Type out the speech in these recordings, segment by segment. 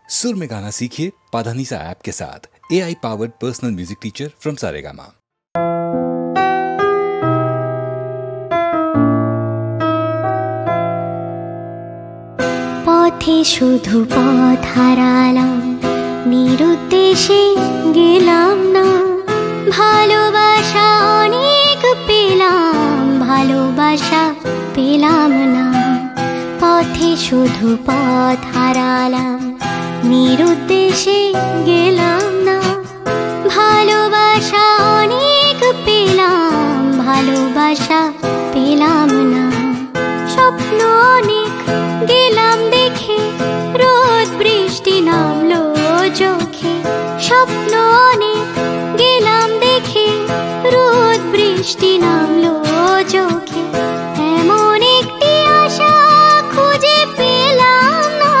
सुर में गाना सीखिए पाधानीसा ऐप के साथ। AI powered personal music teacher from Saregama. পথে শুধু পথ হারালাম, নিরুদ্দেশে গেলাম না। ভালোবাসা অনেক পেলাম, ভালোবাসা পেলাম না। পথে শুধু পথ হারালাম, নিরুদ্দেশে গেলাম না। ভালোবাসা অনেক পেলাম, ভালোবাসা পেলাম না। স্বপ্ন অনেক গেলাম দেখে, রোদ বৃষ্টি নামলো চোখে। স্বপ্ন অনেক গেলাম দেখে, রোদ বৃষ্টি নামলো চোখে। এমন একটি আশা খুঁজে পেলাম না,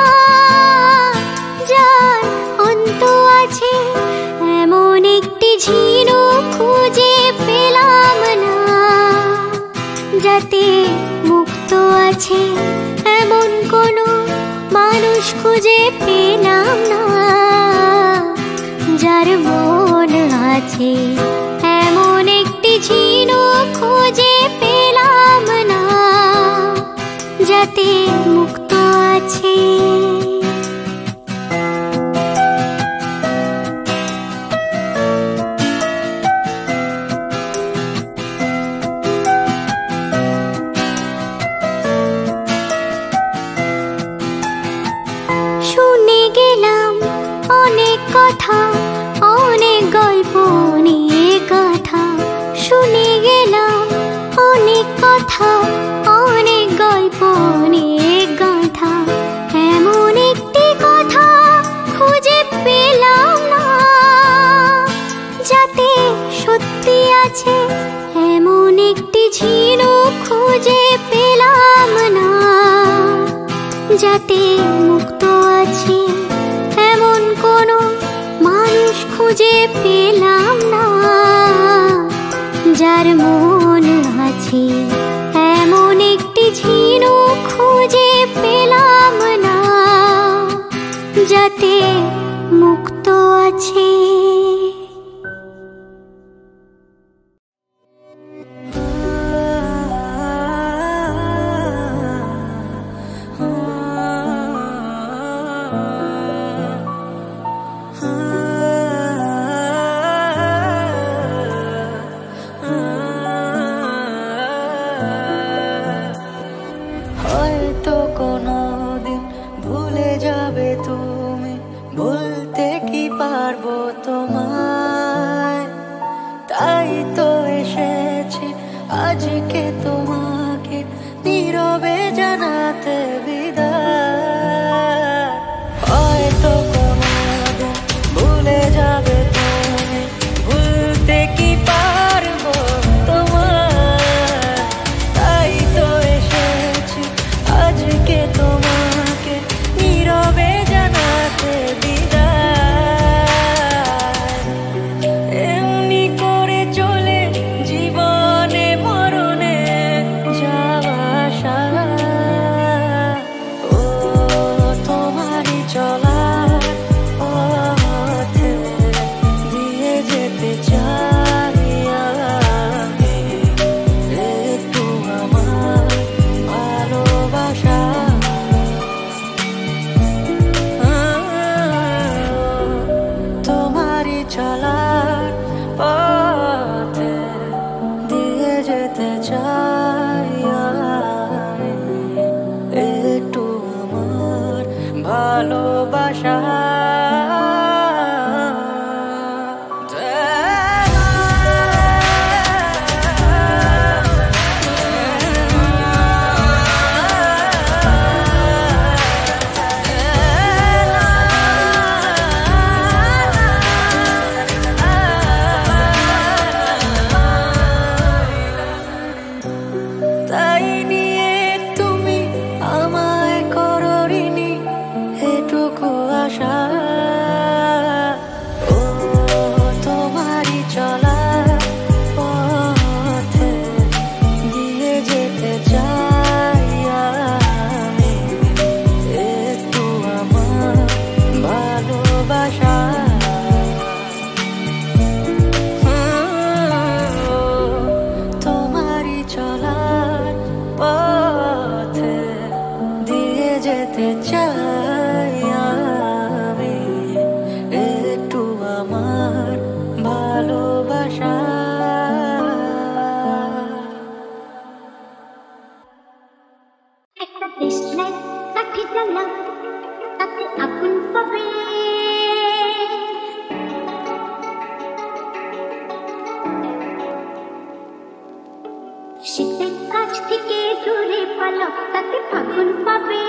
যার অন্ত আছে। এমন একটি ঝিনুক খুঁজে পেলাম না, যাতে মুক্ত আছে। এমন কোনো মানুষ খুঁজে পেলাম না, যার মন আছে। এমন একটি ঝিনুক খুঁজে পেলাম না, যাতে মুক্ত আছে। শুনে গেলাম অনেক কথা, অনেক গল্প নিয়ে গাথা। শুনে গেলাম অনেক কথা, অনেক গল্প নিয়ে গাথা। এমন একটি কথা খুঁজে পেলাম না, যাতে সত্যি আছে। এমন একটি ঝিনুক খুঁজে পেলাম না, যাতে মুক্ত আছে। এমন কোনো মানুষ খুঁজে পেলাম না, যার মন আছে। এমন একটি ঝিনুক খুঁজে পেলাম না, যাতে মুক্ত আছে। পালক তাতে ফাগুন পাবে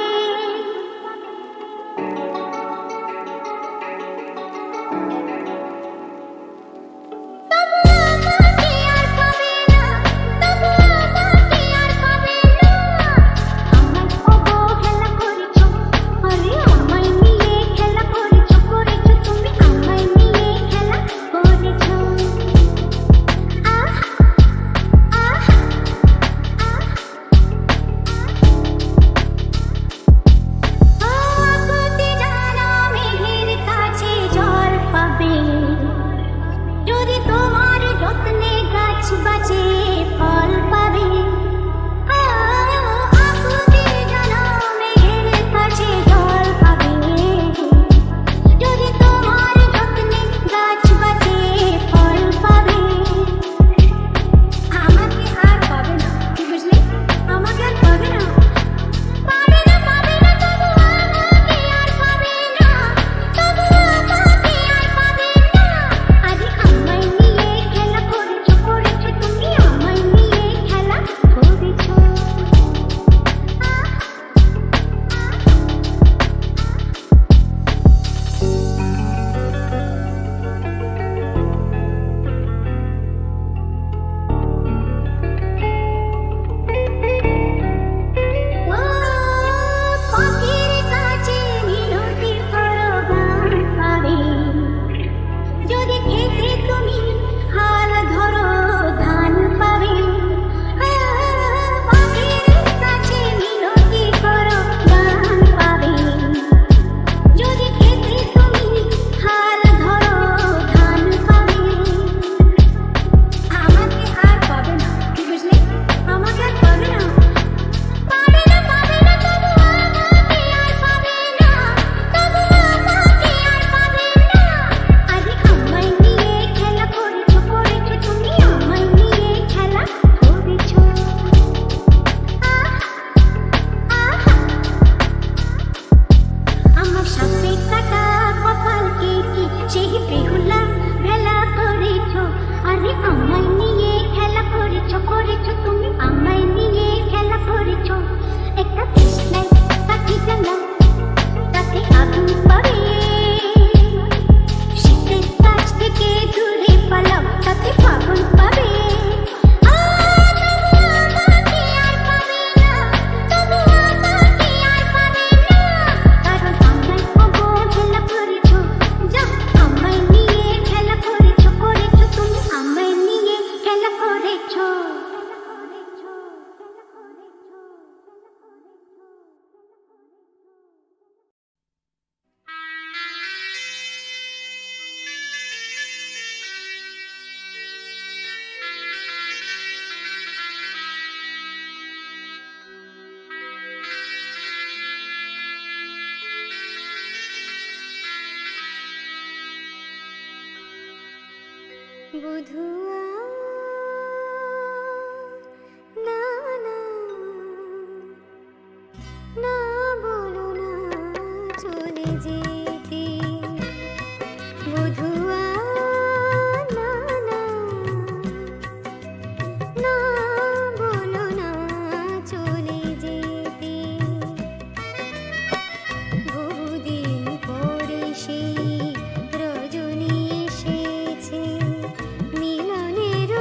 বুধুয়া না না না বলো না চলে যেতে বুধুয়া না না না বলো না চলে যেতে বহুদিন পরে সেই রজনী এসেছে মিলনের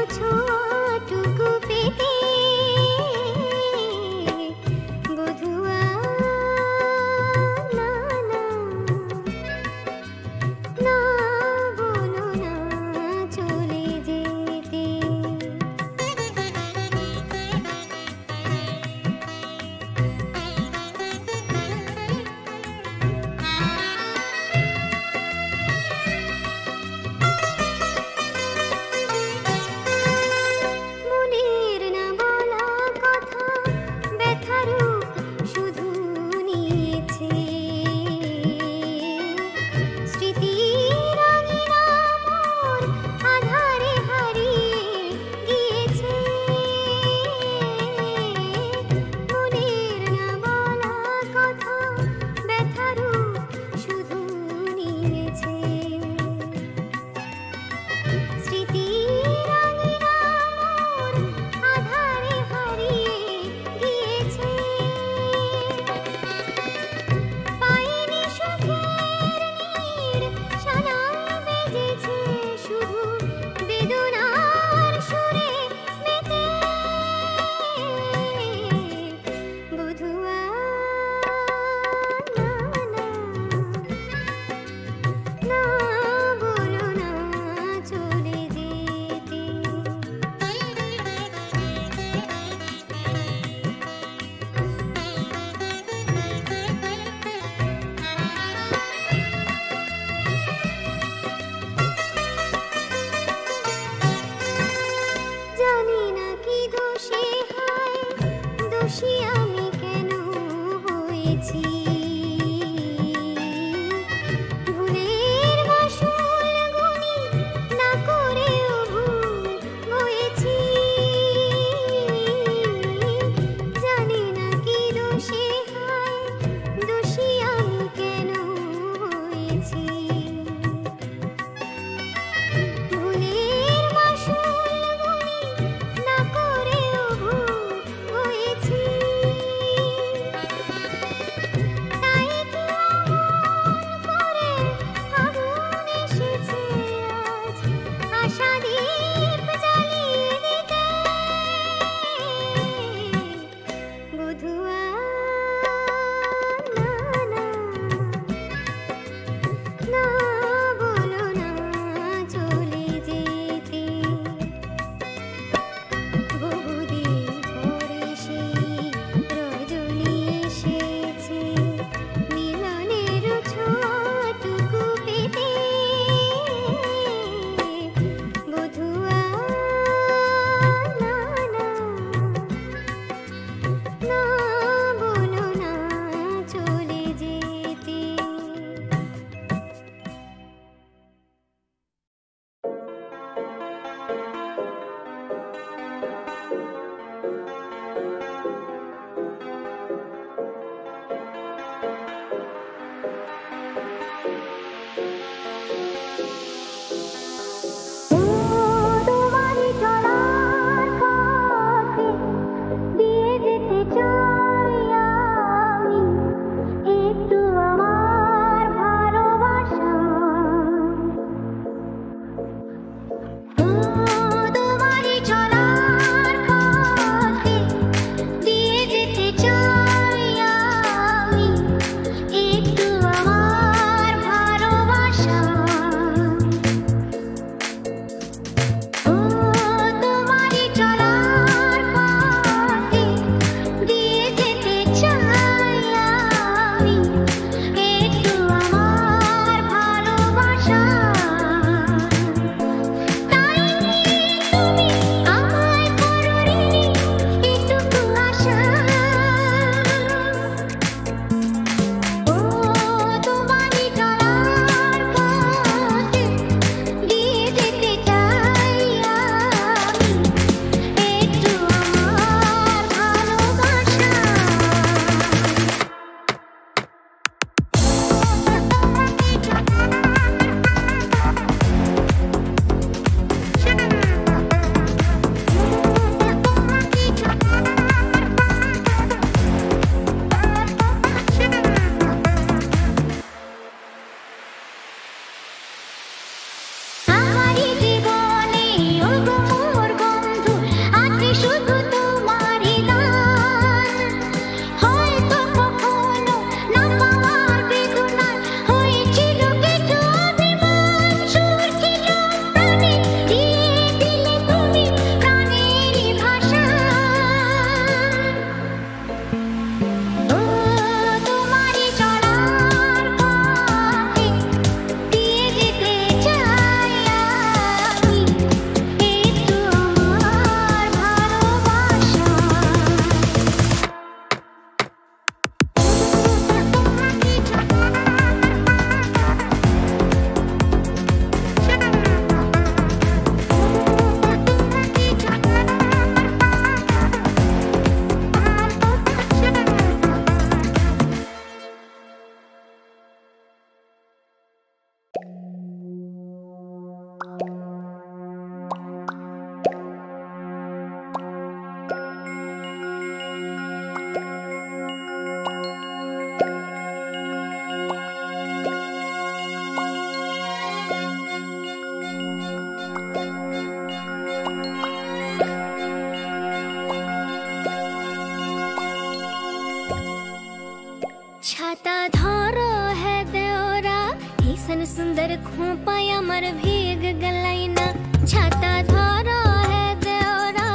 सुंदर खोपाया मर भीग गलाइना छाता धरा है देवरा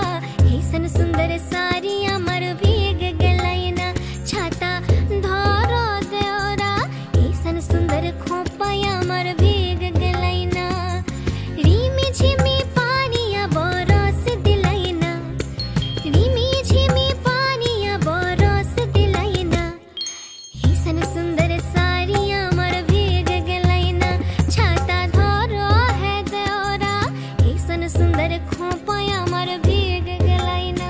हिसन सुंदर सारिया मर भीग गलाइना छाता धरा देवरा हिसन सुंदर खोपाया मर भीग गलाइना रीमी झिमी पानिया बरस दिलाइना रीमी झिमी पानिया बरस दिलाइना हिसन सुंदर सारिया मर भीग गलाइना छाता धरो है देवरा हिसन सुंदर खोपाया मर भीग गलाइना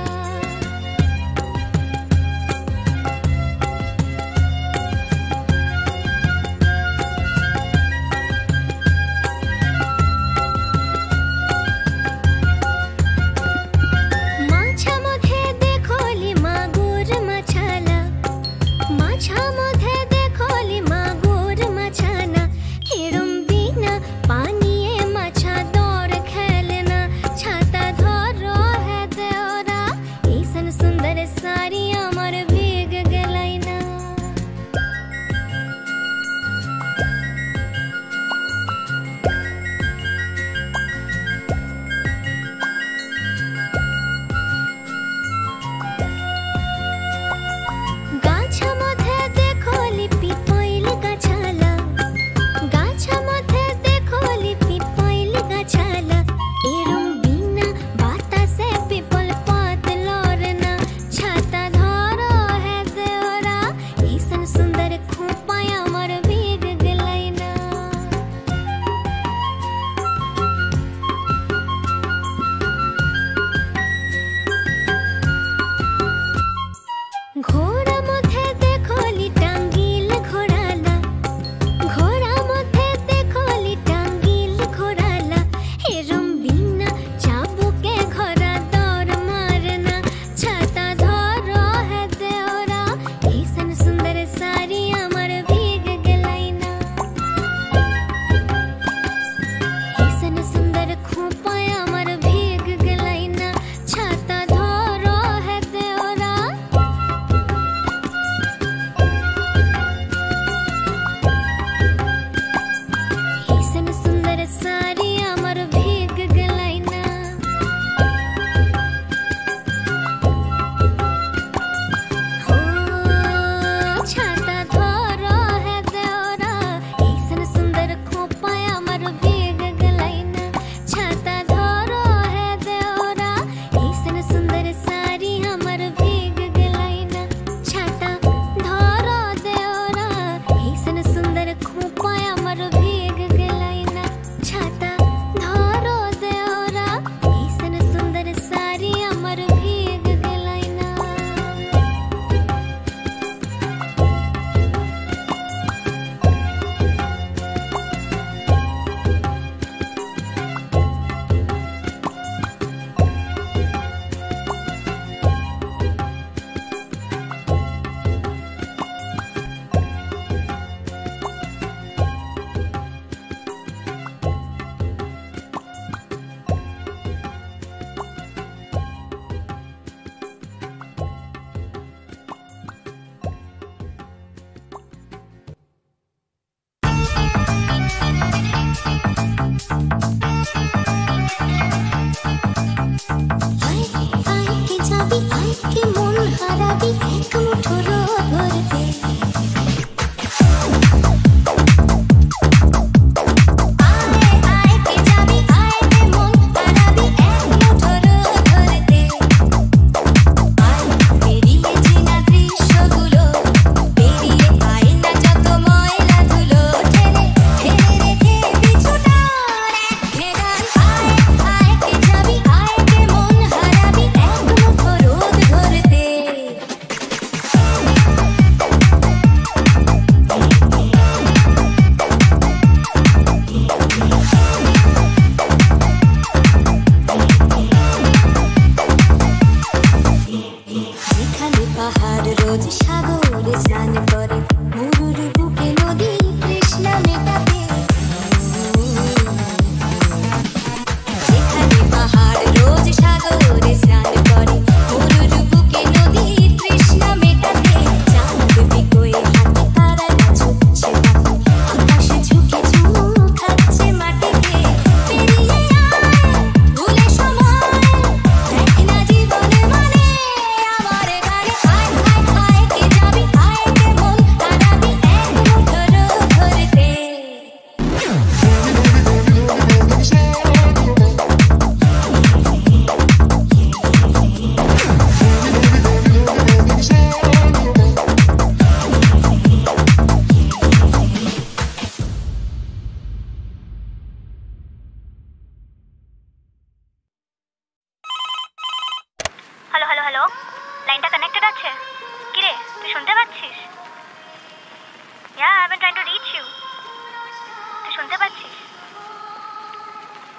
শুনতে পাচ্ছিস?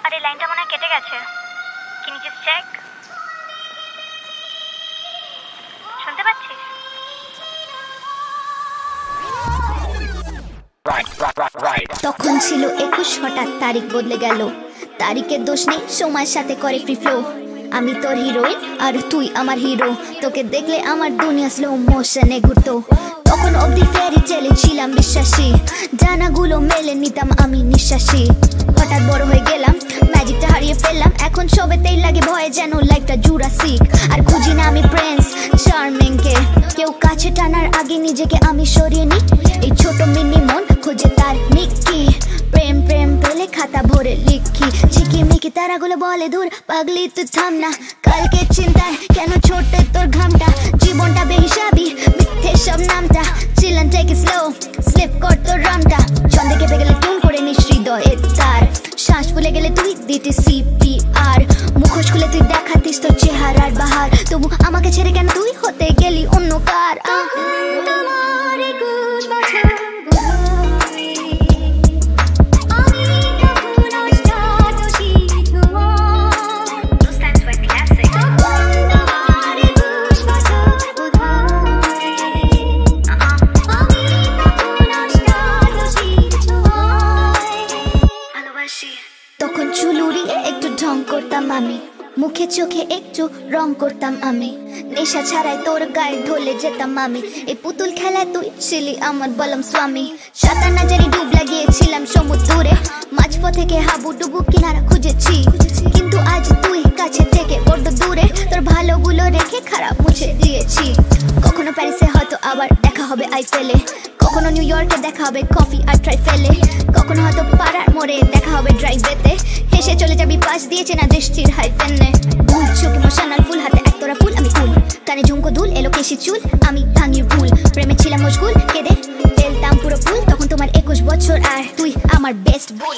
আরে লাইনটা মনে হয় কেটে গেছে। Can you just check? শুনতে পাচ্ছিস? তখন ছিল 21, হঠাৎ তারিখ বদলে গেল। তারিখের দোষ নেই, সময়ের সাথে করে ফ্রি ফ্লো। আমি তোর হিরোইন আর তুই আমার হিরো। তোকে দেখলে আমার দুনিয়া স্লো মোশনে ঘুরতো। তখন অবধি ফেরি টেলে ছিলাম বিশ্বাসী, জানাগুলো মেলে নিতাম আমি নিঃশ্বাসী। হঠাৎ বড় হয়ে গেলাম, ম্যাজিকটা হারিয়ে ফেললাম। এখন সবেতেই লাগে ভয়ে, যেন লাইফটা জুরাসিক। আর খুঁজি না আমি প্রিন্স চার্মিং কে, কেউ কাছে টানার আগে নিজেকে আমি সরিয়ে নি। এই ছোট মিনি মন খুঁজে তার মিক্কি, প্রেম প্রেম পেলে খাতা ভরে লিখি। ঝিকিমিকি তারাগুলো বলে দূর, পাগলি তুই থাম না। কালকে চিন্তায় কেন ছোটে তোর ঘামটা, জীবনটা বেহিসাবি মিথ্যে সব নামটা। Chill and take it slow, sleep কর তোর রামটা। ছন্দে কেঁপে গেলে টিউন করে নিস হৃদয়ের তার। শ্বাস ফুলে গেলে তুই দিতি CPR, মুখোশ খুলে তুই দেখাতিস তোর চেহারার বাহার। তবু আমাকে ছেড়ে কেন তুই হতে গেলি অন্য কার। তোমার 21 বছর তখন চুল উড়িয়ে একটু ঢং করতাম আমি, মুখে চোখে একটু রং করতাম আমি। নেশা ছাড়াই তোর গায়ে ঢলে যেতাম আমি। এই পুতুল খেলায় তুই ছিলি আমার বলম স্বামী। সাঁতার না জানি ডুব লাগিয়েছিলাম সমুদ্রে, মাঝপথে থেকে হাবু ডুবু কিনারা খুঁজেছি। কিন্তু আজ তুই কাছে থেকে বড্ড দূরে, তোর ভালোগুলো রেখে খারাপ মুছে দিয়েছি। কখনো প্যারিসে হয়তো আবার দেখা হবে আইফেলে, কখনো নিউ ইয়র্কে দেখা হবে কফি আর ট্রাইফেলে, কখনো হয়তো পাড়ার মোড়ে দেখা হবে ড্রাইভেতে। হেসে চলে যাবি পাশ দিয়েছে না দৃষ্টির হাইফেনে। ভুল চোখে মশানাল ফুল, হাতে একতরা ফুল আমি ফুল, কানে ঝুমকো দুল এলো কেশি চুল। আমি ভাঙি ভুল, প্রেমে ছিলাম মশগুল, কেঁদে ফেলতাম পুরো ফুল। তখন তোমার 21 বছর আর তুই আমার বেস্ট ভুল।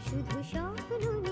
শুধু স্বপ্ন